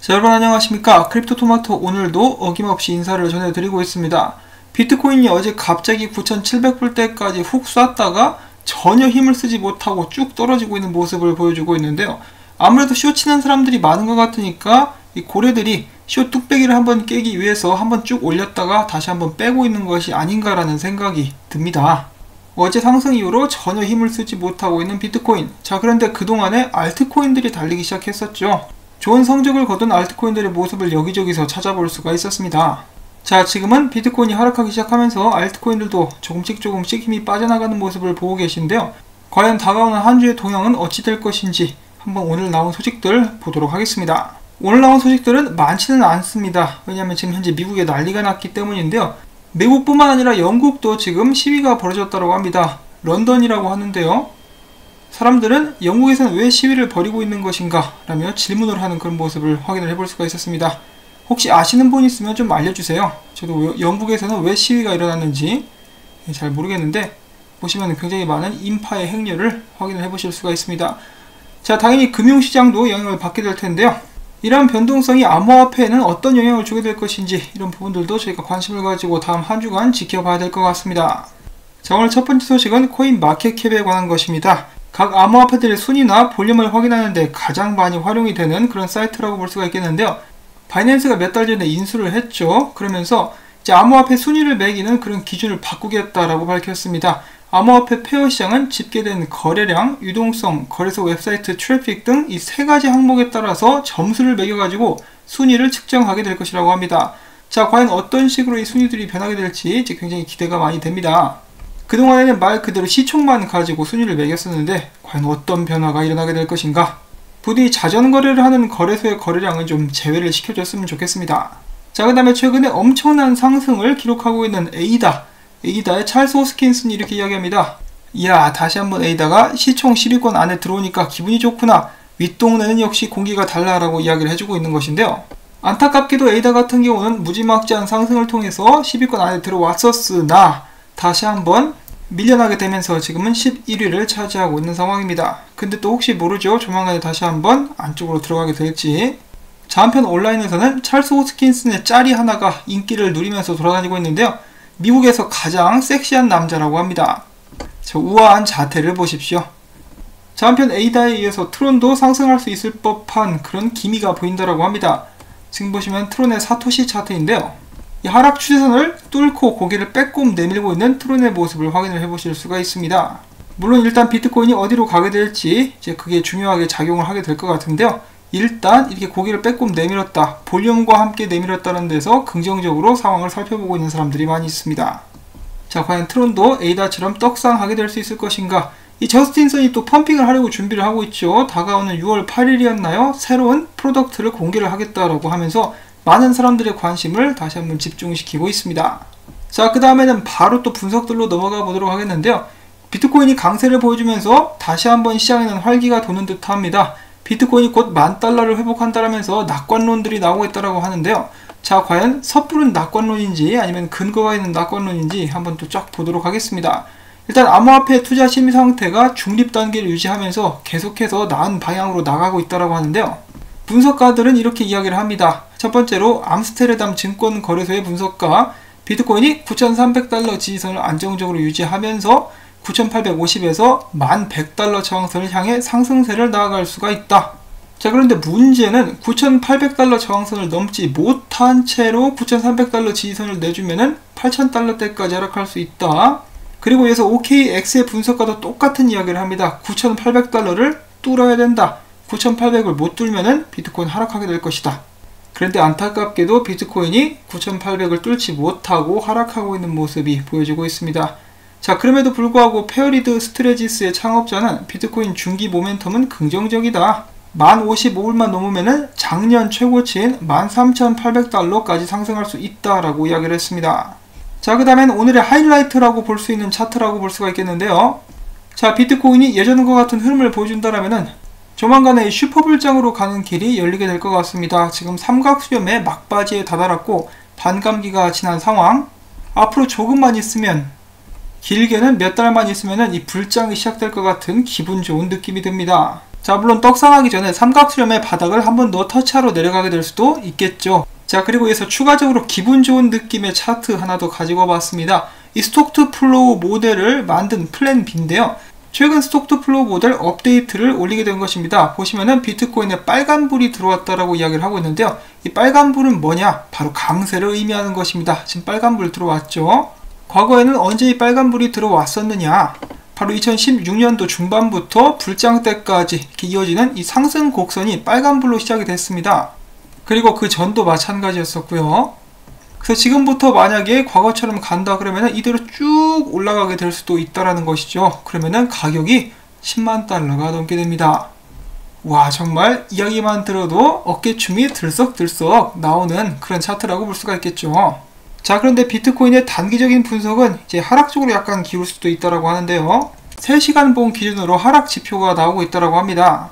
자, 여러분 안녕하십니까. 크립토토마토 오늘도 어김없이 인사를 전해드리고 있습니다. 비트코인이 어제 갑자기 9,700불대까지 훅 쐈다가 전혀 힘을 쓰지 못하고 쭉 떨어지고 있는 모습을 보여주고 있는데요. 아무래도 쇼 치는 사람들이 많은 것 같으니까 이 고래들이 쇼 뚝배기를 한번 깨기 위해서 한번 쭉 올렸다가 다시 한번 빼고 있는 것이 아닌가라는 생각이 듭니다. 어제 상승 이후로 전혀 힘을 쓰지 못하고 있는 비트코인. 자, 그런데 그동안에 알트코인들이 달리기 시작했었죠. 좋은 성적을 거둔 알트코인들의 모습을 여기저기서 찾아볼 수가 있었습니다. 자, 지금은 비트코인이 하락하기 시작하면서 알트코인들도 조금씩 힘이 빠져나가는 모습을 보고 계신데요. 과연 다가오는 한 주의 동향은 어찌 될 것인지 한번 오늘 나온 소식들 보도록 하겠습니다. 오늘 나온 소식들은 많지는 않습니다. 왜냐하면 지금 현재 미국에 난리가 났기 때문인데요. 미국뿐만 아니라 영국도 지금 시위가 벌어졌다고 합니다. 런던이라고 하는데요. 사람들은 영국에서는 왜 시위를 벌이고 있는 것인가 라며 질문을 하는 그런 모습을 확인을 해볼 수가 있었습니다. 혹시 아시는 분 있으면 좀 알려주세요. 저도 영국에서는 왜 시위가 일어났는지 잘 모르겠는데 보시면 굉장히 많은 인파의 행렬을 확인을 해보실 수가 있습니다. 자, 당연히 금융시장도 영향을 받게 될 텐데요. 이러한 변동성이 암호화폐에는 어떤 영향을 주게 될 것인지 이런 부분들도 저희가 관심을 가지고 다음 한 주간 지켜봐야 될 것 같습니다. 자, 오늘 첫 번째 소식은 코인마켓캡에 관한 것입니다. 각 암호화폐들의 순위나 볼륨을 확인하는데 가장 많이 활용이 되는 그런 사이트라고 볼 수가 있겠는데요. 바이낸스가 몇 달 전에 인수를 했죠. 그러면서 이제 암호화폐 순위를 매기는 그런 기준을 바꾸겠다라고 밝혔습니다. 암호화폐 페어 시장은 집계된 거래량, 유동성, 거래소 웹사이트 트래픽 등 이 세 가지 항목에 따라서 점수를 매겨가지고 순위를 측정하게 될 것이라고 합니다. 자, 과연 어떤 식으로 이 순위들이 변하게 될지 이제 굉장히 기대가 많이 됩니다. 그동안에는 말 그대로 시총만 가지고 순위를 매겼었는데 과연 어떤 변화가 일어나게 될 것인가? 부디 자전거래를 하는 거래소의 거래량은 좀 제외를 시켜줬으면 좋겠습니다. 자, 그 다음에 최근에 엄청난 상승을 기록하고 있는 에이다의 찰스 호스킨슨이 이렇게 이야기합니다. 이야, 다시 한번 에이다가 시총 10위권 안에 들어오니까 기분이 좋구나. 윗동네는 역시 공기가 달라라고 이야기를 해주고 있는 것인데요. 안타깝게도 에이다 같은 경우는 무지막지한 상승을 통해서 10위권 안에 들어왔었으나 다시 한번 밀려나게 되면서 지금은 11위를 차지하고 있는 상황입니다. 근데 또 혹시 모르죠. 조만간에 다시 한번 안쪽으로 들어가게 될지. 자, 한편 온라인에서는 찰스 호스킨슨의 짤이 하나가 인기를 누리면서 돌아다니고 있는데요. 미국에서 가장 섹시한 남자라고 합니다. 저 우아한 자태를 보십시오. 자, 한편 에이다에 이어서 트론도 상승할 수 있을 법한 그런 기미가 보인다라고 합니다. 지금 보시면 트론의 사토시 차트인데요. 이 하락 추세선을 뚫고 고개를 빼꼼 내밀고 있는 트론의 모습을 확인을 해보실 수가 있습니다. 물론 일단 비트코인이 어디로 가게 될지 이제 그게 중요하게 작용을 하게 될 것 같은데요. 일단 이렇게 고개를 빼꼼 내밀었다, 볼륨과 함께 내밀었다는 데서 긍정적으로 상황을 살펴보고 있는 사람들이 많이 있습니다. 자, 과연 트론도 에이다처럼 떡상하게 될 수 있을 것인가? 이 저스틴슨이 또 펌핑을 하려고 준비를 하고 있죠. 다가오는 6월 8일이었나요? 새로운 프로덕트를 공개를 하겠다라고 하면서 많은 사람들의 관심을 다시 한번 집중시키고 있습니다. 자, 그 다음에는 바로 또 분석들로 넘어가 보도록 하겠는데요. 비트코인이 강세를 보여주면서 다시 한번 시장에는 활기가 도는 듯 합니다. 비트코인이 곧 $10,000를 회복한다라면서 낙관론들이 나오고 있다고 하는데요. 자, 과연 섣부른 낙관론인지 아니면 근거가 있는 낙관론인지 한번 또 쫙 보도록 하겠습니다. 일단 암호화폐 투자 심의 상태가 중립 단계를 유지하면서 계속해서 나은 방향으로 나가고 있다고 하는데요. 분석가들은 이렇게 이야기를 합니다. 첫 번째로 암스테르담 증권 거래소의 분석가, 비트코인이 $9,300 지지선을 안정적으로 유지하면서 9,850에서 11,100달러 저항선을 향해 상승세를 나아갈 수가 있다. 자, 그런데 문제는 9,800달러 저항선을 넘지 못한 채로 9,300달러 지지선을 내주면은 8,000달러대까지 하락할 수 있다. 그리고 이어서 OKX의 분석가도 똑같은 이야기를 합니다. 9,800달러를 뚫어야 된다. 9,800을 못 뚫면은 비트코인 하락하게 될 것이다. 그런데 안타깝게도 비트코인이 9,800을 뚫지 못하고 하락하고 있는 모습이 보여지고 있습니다. 자, 그럼에도 불구하고 페어리드 스트레지스의 창업자는 비트코인 중기 모멘텀은 긍정적이다. 1055불만 넘으면은 작년 최고치인 13,800달러까지 상승할 수 있다라고 이야기를 했습니다. 자, 그 다음엔 오늘의 하이라이트라고 볼 수 있는 차트라고 볼 수가 있겠는데요. 자, 비트코인이 예전과 같은 흐름을 보여준다라면은 조만간에 슈퍼불장으로 가는 길이 열리게 될 것 같습니다. 지금 삼각수렴의 막바지에 다다랐고 반감기가 지난 상황. 앞으로 조금만 있으면, 길게는 몇 달만 있으면 이 불장이 시작될 것 같은 기분 좋은 느낌이 듭니다. 자, 물론 떡상하기 전에 삼각수렴의 바닥을 한 번 더 터치하러 내려가게 될 수도 있겠죠. 자, 그리고 여기서 추가적으로 기분 좋은 느낌의 차트 하나 더 가지고 와봤습니다. 이 스톡2 플로우 모델을 만든 플랜 B인데요. 최근 스톡2 플로우 모델 업데이트를 올리게 된 것입니다. 보시면은 비트코인에 빨간불이 들어왔다라고 이야기를 하고 있는데요. 이 빨간불은 뭐냐? 바로 강세를 의미하는 것입니다. 지금 빨간불 들어왔죠. 과거에는 언제 이 빨간불이 들어왔었느냐? 바로 2016년도 중반부터 불장 때까지 이렇게 이어지는 이 상승 곡선이 빨간불로 시작이 됐습니다. 그리고 그 전도 마찬가지였었고요. 그래서 지금부터 만약에 과거처럼 간다 그러면 이대로 쭉 올라가게 될 수도 있다라는 것이죠. 그러면은 가격이 10만 달러가 넘게 됩니다. 와, 정말 이야기만 들어도 어깨춤이 들썩들썩 나오는 그런 차트라고 볼 수가 있겠죠. 자, 그런데 비트코인의 단기적인 분석은 이제 하락 쪽으로 약간 기울 수도 있다라고 하는데요. 3시간 봉 기준으로 하락 지표가 나오고 있다라고 합니다.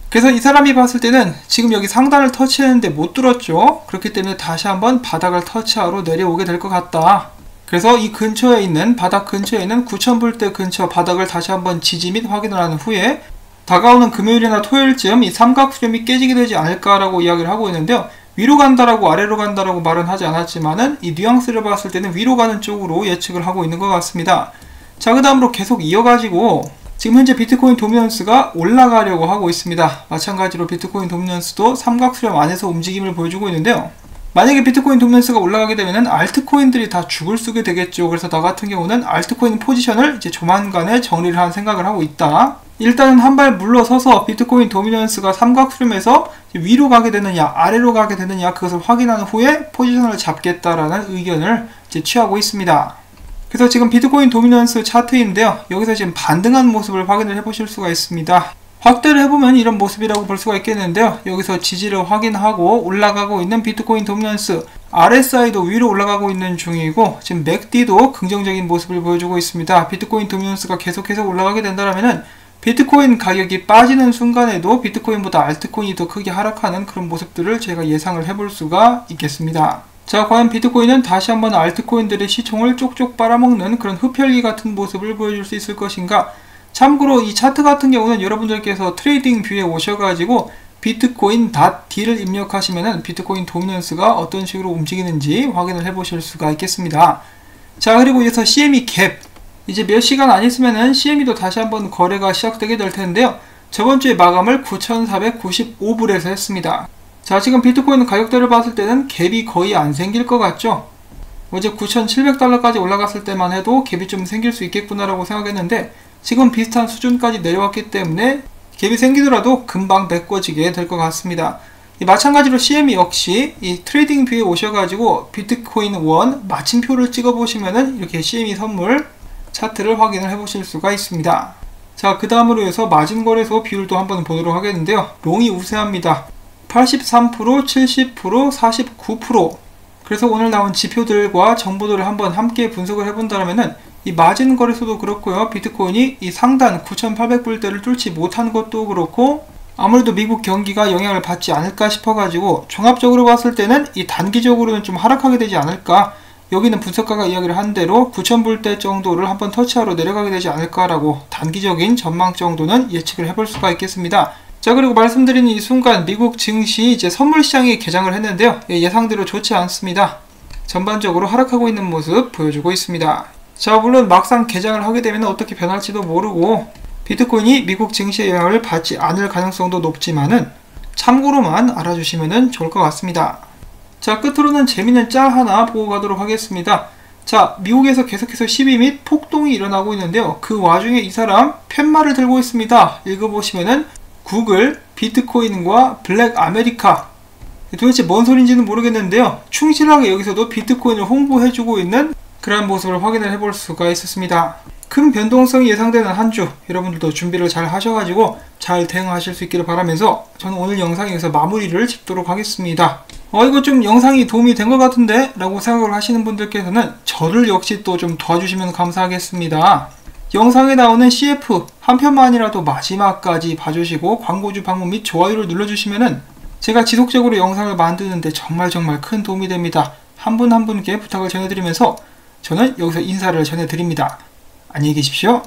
그래서 이 사람이 봤을 때는 지금 여기 상단을 터치했는데 못 뚫었죠. 그렇기 때문에 다시 한번 바닥을 터치하러 내려오게 될 것 같다. 그래서 이 근처에 있는 바닥 근처에 있는 9,000불대 근처 바닥을 다시 한번 지지 및 확인을 한 후에 다가오는 금요일이나 토요일쯤 이 삼각수렴이 깨지게 되지 않을까라고 이야기를 하고 있는데요. 위로 간다라고 아래로 간다라고 말은 하지 않았지만은 이 뉘앙스를 봤을 때는 위로 가는 쪽으로 예측을 하고 있는 것 같습니다. 자, 그 다음으로 계속 이어가지고 지금 현재 비트코인 도미넌스가 올라가려고 하고 있습니다. 마찬가지로 비트코인 도미넌스도 삼각수렴 안에서 움직임을 보여주고 있는데요. 만약에 비트코인 도미넌스가 올라가게 되면은 알트코인들이 다 죽을 쓰게 되겠죠. 그래서 나 같은 경우는 알트코인 포지션을 이제 조만간에 정리를 한 생각을 하고 있다. 일단은 한 발 물러서서 비트코인 도미넌스가 삼각수렴에서 위로 가게 되느냐 아래로 가게 되느냐 그것을 확인한 후에 포지션을 잡겠다라는 의견을 이제 취하고 있습니다. 그래서 지금 비트코인 도미넌스 차트인데요. 여기서 지금 반등한 모습을 확인을 해보실 수가 있습니다. 확대를 해보면 이런 모습이라고 볼 수가 있겠는데요. 여기서 지지를 확인하고 올라가고 있는 비트코인 도미넌스, RSI도 위로 올라가고 있는 중이고 지금 맥디도 긍정적인 모습을 보여주고 있습니다. 비트코인 도미넌스가 계속해서 올라가게 된다면은 비트코인 가격이 빠지는 순간에도 비트코인보다 알트코인이 더 크게 하락하는 그런 모습들을 제가 예상을 해볼 수가 있겠습니다. 자, 과연 비트코인은 다시 한번 알트코인들의 시총을 쪽쪽 빨아먹는 그런 흡혈귀 같은 모습을 보여줄 수 있을 것인가? 참고로 이 차트 같은 경우는 여러분들께서 트레이딩 뷰에 오셔가지고 비트코인.d를 입력하시면은 비트코인 도미넌스가 어떤 식으로 움직이는지 확인을 해보실 수가 있겠습니다. 자, 그리고 여기서 CME 갭. 이제 몇 시간 안 있으면은 CME도 다시 한번 거래가 시작되게 될 텐데요. 저번 주에 마감을 9,495불에서 했습니다. 자, 지금 비트코인 가격대를 봤을 때는 갭이 거의 안 생길 것 같죠? 어제 9,700달러까지 올라갔을 때만 해도 갭이 좀 생길 수 있겠구나라고 생각했는데 지금 비슷한 수준까지 내려왔기 때문에 갭이 생기더라도 금방 메꿔지게 될 것 같습니다. 마찬가지로 CME 역시 이 트레이딩 뷰에 오셔가지고 비트코인 1 마침표를 찍어보시면은 이렇게 CME 선물 차트를 확인을 해보실 수가 있습니다. 자, 그 다음으로 해서 마진거래소 비율도 한번 보도록 하겠는데요. 롱이 우세합니다. 83%, 70%, 49%. 그래서 오늘 나온 지표들과 정보들을 한번 함께 분석을 해본다면은 이 마진 거래소도 그렇고요. 비트코인이 이 상단 9,800불대를 뚫지 못한 것도 그렇고 아무래도 미국 경기가 영향을 받지 않을까 싶어가지고 종합적으로 봤을 때는 이 단기적으로는 좀 하락하게 되지 않을까. 여기는 분석가가 이야기를 한 대로 9,000불대 정도를 한번 터치하러 내려가게 되지 않을까라고 단기적인 전망 정도는 예측을 해볼 수가 있겠습니다. 자, 그리고 말씀드린 이 순간 미국 증시 이제 선물 시장이 개장을 했는데요. 예상대로 좋지 않습니다. 전반적으로 하락하고 있는 모습 보여주고 있습니다. 자, 물론 막상 개장을 하게 되면 어떻게 변할지도 모르고 비트코인이 미국 증시의 영향을 받지 않을 가능성도 높지만은 참고로만 알아주시면 좋을 것 같습니다. 자, 끝으로는 재미있는 짤 하나 보고 가도록 하겠습니다. 자, 미국에서 계속해서 시비 및 폭동이 일어나고 있는데요. 그 와중에 이 사람 팻말을 들고 있습니다. 읽어보시면은 구글, 비트코인과 블랙 아메리카. 도대체 뭔 소린지는 모르겠는데요. 충실하게 여기서도 비트코인을 홍보해주고 있는 그런 모습을 확인을 해볼 수가 있었습니다. 큰 변동성이 예상되는 한 주, 여러분들도 준비를 잘 하셔가지고 잘 대응하실 수 있기를 바라면서 저는 오늘 영상에서 마무리를 짓도록 하겠습니다. 이거 좀 영상이 도움이 된 것 같은데? 라고 생각을 하시는 분들께서는 저를 역시 또 좀 도와주시면 감사하겠습니다. 영상에 나오는 CF 한 편만이라도 마지막까지 봐주시고 광고주 방문 및 좋아요를 눌러주시면은 제가 지속적으로 영상을 만드는데 정말 큰 도움이 됩니다. 한 분 한 분께 부탁을 전해드리면서 저는 여기서 인사를 전해드립니다. 안녕히 계십시오.